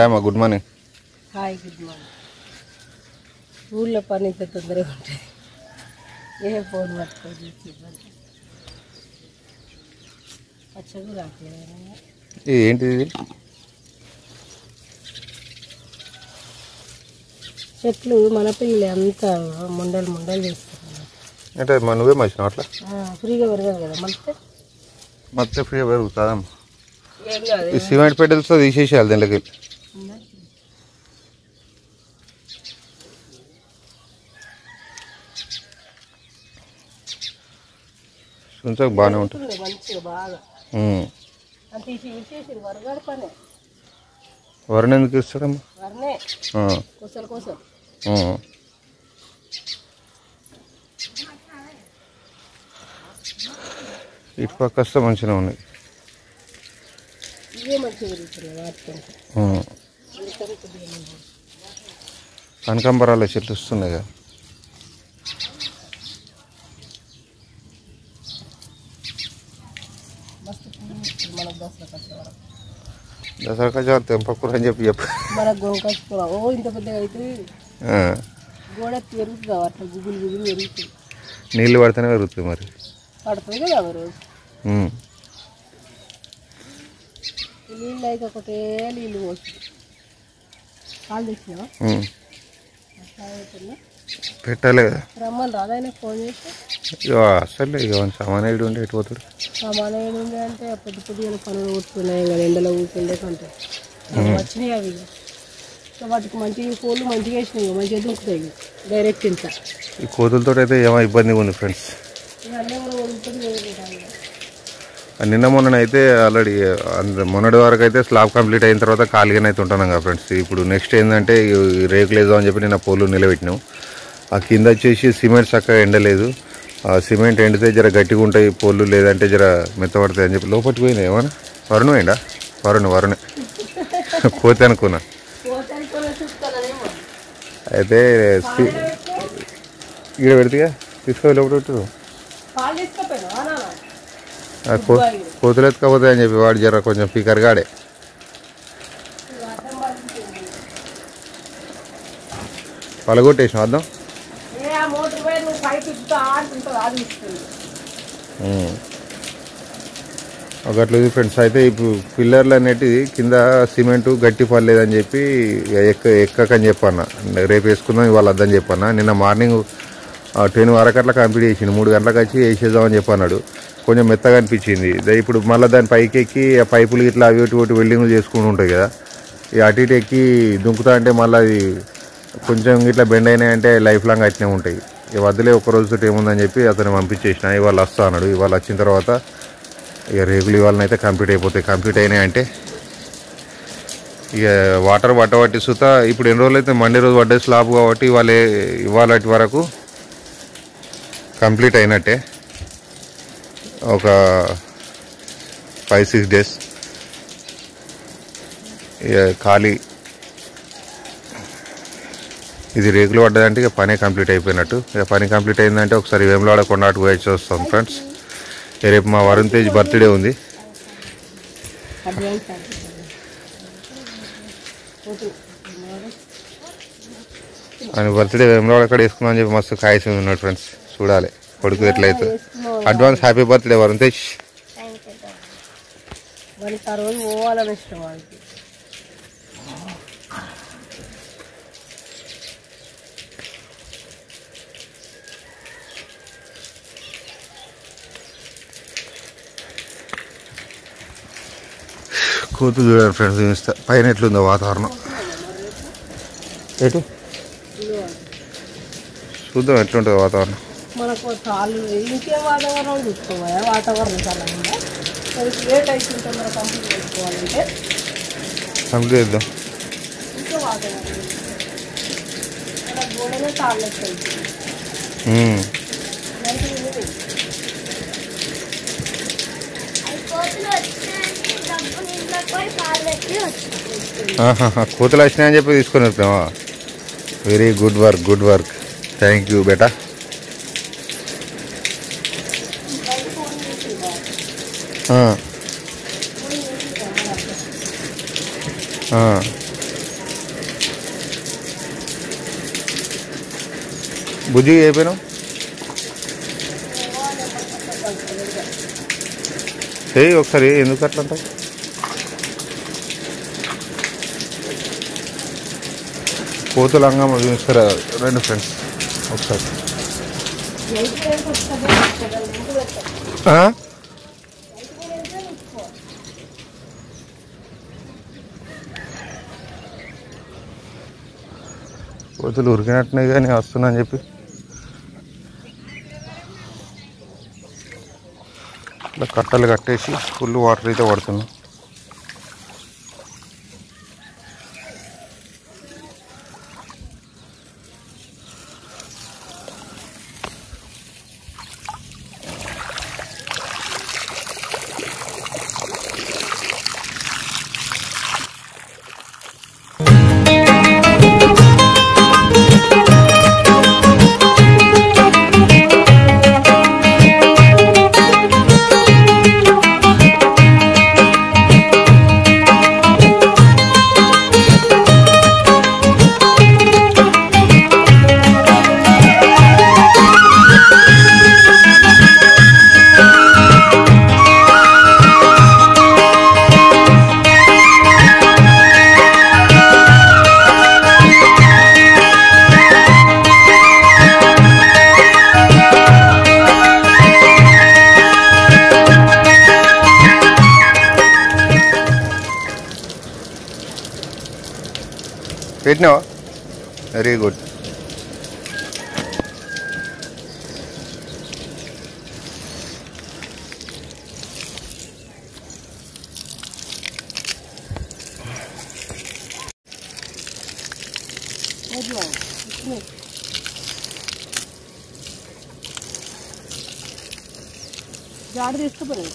Hi అమ్మా, good morning. Hi, good morning. ఊళ్ళో పని ఇంత తొందరగా ఉంటుంది. ఏ ఫోన్ పట్టుకొని పచ్చగా రాట్లేదు. ఏంటిది? చెట్లు మన పిల్లలు అంతా ముండలు ముండలు చేస్తున్నారు. అంటే నువ్వే మర్చినావు అట్లా? ఫ్రీగా పెరగదు కదా మొత్తం ఫ్రీగా పెరుగుతుందమ్మా. ఈ సిమెంట్ పెడల్స్తో తీసేసేయాలి దీంట్లోకి. కొంచెం బాగానే ఉంటుంది మంచిగా బాగా. వరణ ఎందుకు ఇస్తాడమ్మా? వరనే కోసం కోసం ఇటు పక్క వస్తే మంచిగా ఉన్నాయి. కనకాంబరాల చెట్లు వస్తున్నాయి కదా. దసరా కజాలు తెంపకూర అని చెప్పి ఇంత పెద్దగా అయితే గోడ పెరుగుతుంది అట్లా గుబులు గుబులు పెరుగుతుంది. నీళ్ళు పడితేనే పెరుగుతుంది మరి. పడుతుంది కదా రోజు నీళ్ళు అయితే ఒకటే నీళ్ళు పోస్తుంది. కాలు తెచ్చినా పెట్టాలి కదా. రమ్మని రాదైనా ఫోన్ చేస్తే అసలు ఇక సామాన్యుడు ఉండి ఎటు పోతాడు. సామాన్యుడు ఉండే అంటే పొద్దు పొద్దుగా పనులు కూర్చున్నాయి కదా, ఎండలో కూర్చుండే కంటే వచ్చినాయి అవి. వాటికి మంచిగా కోళ్ళు మంచిగా వేసినాయి, మంచిగా దుంకుతాయి డైరెక్ట్ ఇంత. ఈ కోతులతో అయితే ఏమో ఇబ్బందిగా ఉంది ఫ్రెండ్స్. నిన్న మొన్ననైతే ఆల్రెడీ మొన్నటి వరకు అయితే స్లాబ్ కంప్లీట్ అయిన తర్వాత ఖాళీగానే అయితే ఉంటున్నాం కదా ఫ్రెండ్స్. ఇప్పుడు నెక్స్ట్ ఏంటంటే రేకులు వేద్దామని చెప్పి నిన్న పోలు నిలబెట్టినాం. ఆ కింద వచ్చేసి సిమెంట్ చక్కగా ఎండలేదు. ఆ సిమెంట్ ఎండితే జర గట్టిగా ఉంటాయి పోళ్ళు, లేదంటే జర మెత్తపడతాయి అని చెప్పి లోపలికి పోయినాయి. ఏమన్నా వరుణ పోయిందా? వరుణే కోతి అనుకున్నా. అయితే ఇక్కడ పెడితే తీసుకోవాలి లోపల కోతులు ఎత్తుకపోతాయి అని చెప్పి వాడు జర కొంచెం ఫికర్ గాడే. పలగొట్టేసిన అర్థం ఒకట్లేదు ఫ్రెండ్స్. అయితే ఇప్పుడు పిల్లర్లు అనేటివి కింద సిమెంటు గట్టి పడలేదని చెప్పి ఎక్కకని చెప్పన్నా. రేపు వేసుకుందాం ఇవాళ వద్దని చెప్పన్నా. నిన్న మార్నింగ్ 10 వరకు అట్లా కంప్లీట్ చేసిండు. 3 గంటలకు వచ్చి వేసేద్దామని చెప్పన్నాడు. కొంచెం మెత్తగా అనిపించింది. ఇప్పుడు మళ్ళీ దాని పైకి ఎక్కి ఆ పైపులు ఇట్లా అవి ఒకటి వెల్డింగ్లు చేసుకుంటూ ఉంటాయి కదా. ఈ అటు ఇటు ఎక్కి దుంకుతా అంటే మళ్ళీ అది కొంచెం ఇట్లా బెండ్ అయినాయంటే లైఫ్ లాంగ్ అట్నే ఉంటాయి. ఇక వద్దులే ఒక్కరోజుతో ఏముందని చెప్పి అతను పంపించేసిన. ఇవాళ వస్తా అన్నాడు. ఇవాళ వచ్చిన తర్వాత ఇక రేగులు ఇవాళనైతే కంప్లీట్ అయిపోతాయి. కంప్లీట్ అయినాయంటే ఇక వాటర్ పట్టబట్టి సుతా ఇప్పుడు ఎన్ని రోజులు అయితే మండే రోజు పడ్డే స్లాబ్ కాబట్టి ఇవాళ వరకు కంప్లీట్ అయినట్టే. ఒక 5-6 డేస్ ఇక ఖాళీ. ఇది రేకులు పడ్డదంటే ఇక పనే కంప్లీట్ అయిపోయినట్టు. ఇక పని కంప్లీట్ అయిందంటే ఒకసారి వేములవాడ కొండాటకు పోయి వస్తాం ఫ్రెండ్స్. రేపు మా వరుణ్ తేజ్ బర్త్డే ఉంది. ఆయన బర్త్డే వేములవాడ అక్కడ వేసుకుందాం అని చెప్పి మస్తు కాయసి ఉన్నాడు ఫ్రెండ్స్. చూడాలి కొడుకు ఎట్లయితే. Advance happy birthday Varun Tej. కోతులు చూడండి ఫ్రెండ్స్. చూపిస్తా పైన ఎట్లుందో వాతావరణం. ఎటు చూద్దాం ఎట్లుంటుంది వాతావరణం. మనకు చాలు ఇంకే వాతావరణం చూసుకోవాలి. వాతావరణం చాలా లేట్ అవుతుంది. మనం కంప్లీట్ చేసుకోవాలంటే కంప్లీట్ చేద్దాం. ఇంకో వాతావరణం మన గోడనే తాళ్ళకి అవుతుంది. కోతులు వచ్చినాయని చెప్పి తీసుకొని వస్తామా. Very good work, good work. Thank you బేటా. బుజ్జి అయిపోయినావు చెయ్యి ఒకసారి ఎందుకు అట్లా అంటావు కోతులు అంగమ్మ చూస్తారా రండి ఫ్రెండ్స్ ఒకసారి కోతులు ఉరికినట్టున్నాయి కానీ వస్తున్నా అని చెప్పి ఇట్లా కట్టలు కట్టేసి ఫుల్ వాటర్ అయితే పడుతున్నాం పెట్టినావా వెరీ గుడ్ జాడ తీసుకోపోలేదు